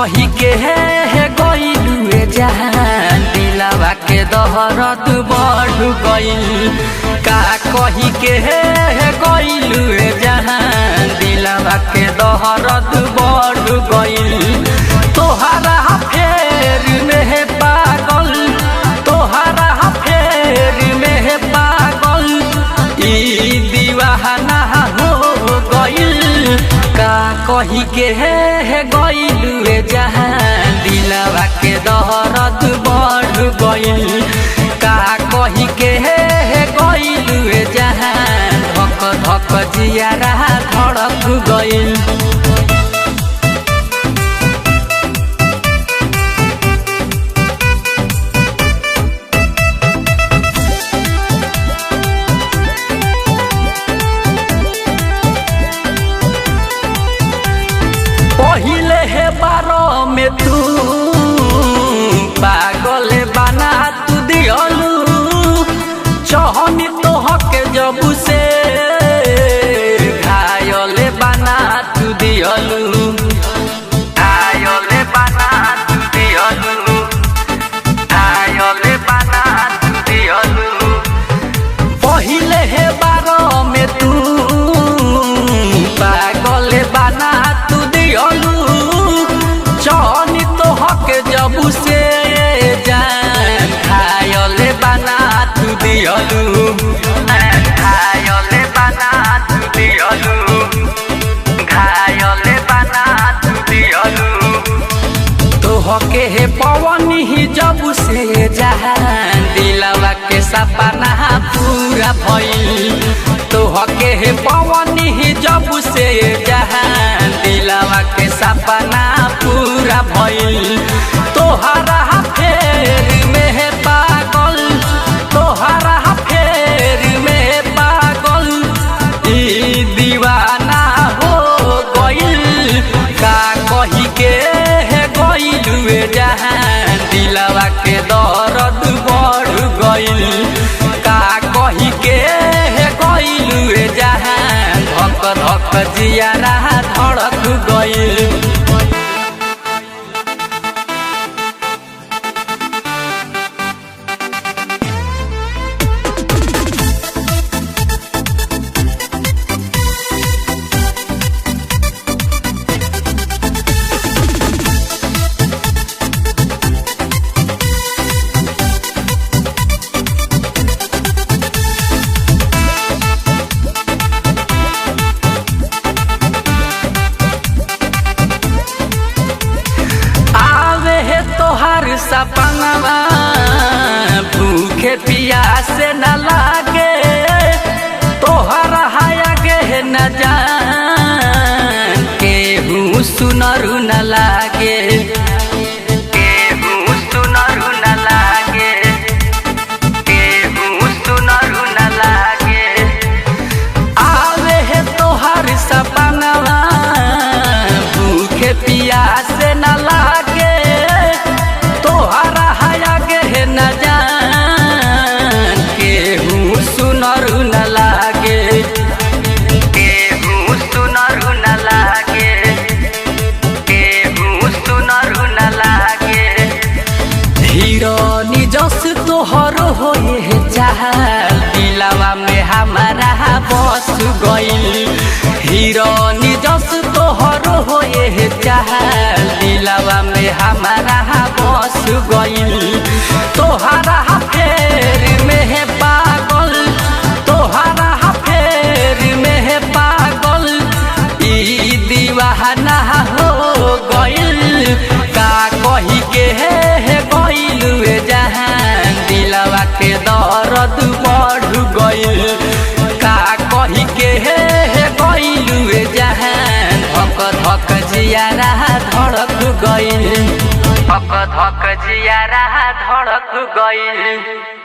कही के गइलुए जहान दिलवा के दहरत बढ़ गइल। का कही के गइलुए जहान दिलवा के दहरत बढ़ गइल। तोहरा फेर में पागल, तोहरा फेर में पागल ई दीवाना हो गइल। का कही के गइलुए जहान दिलवा के दहरत बढ़ गइल। का कही के गइलुए जहान धक धक जियारा धड़क गइल। पहिले है बारो में तू पागल बना तू दियलू। चहनी तो हक जब से घायल बना तू दियलू। घायल बना तू दियलू, घायल बना तू दियलू। पहिले है बारो में तू पागल बना तू दियलू। चहनी तो हक जब से जान घायल बना तू दियलू। घायल बना तू दियलू, घायल बना तू दियलू। तोहके पवन ही जब से जहान दिलवा के सपना पूरा भइल। तोहके पवन ही जब से जहान दिलवा के सपना पूरा भइल। तोहरा फेर में पागल, तोहरा फेर में पागल ई दीवाना हो गइल। का कही के गइलुए जहान दिलवा के दर्द बढ़ गइल। का कही के गइलुए जहान धक धक जियारा धड़क गइल। सपनवा भूखे पियासे न लागे। तोहरा हाया के न जान केहू सुनरू न लागे। केहू सुनरू न लागे, केहू सुनरू न लागे। आवे है तोहर सपनवा भूखे पियासे न लागे। तोहरा हाया के न जान केहू सुनरू न लागे। केहू सुनरू न लागे, केहू सुनरू न लागे। हिरोनी जस तोहर होए चाहल दिलवा में हमारा बस गइल। हिरोनी जस तोहर होए चाहल दिलवा में हमारा बस गइल। तोहरा फेर में पागल, तोहरा फेर में पागल ई दीवाना हो गइल। का कही के गइलुए जहान दिलवा के दर्द बढ़ गइल। का कही के गइलुए जहान धक धक जियारा धड़क गइल। धक धक जियारा धड़क गइल।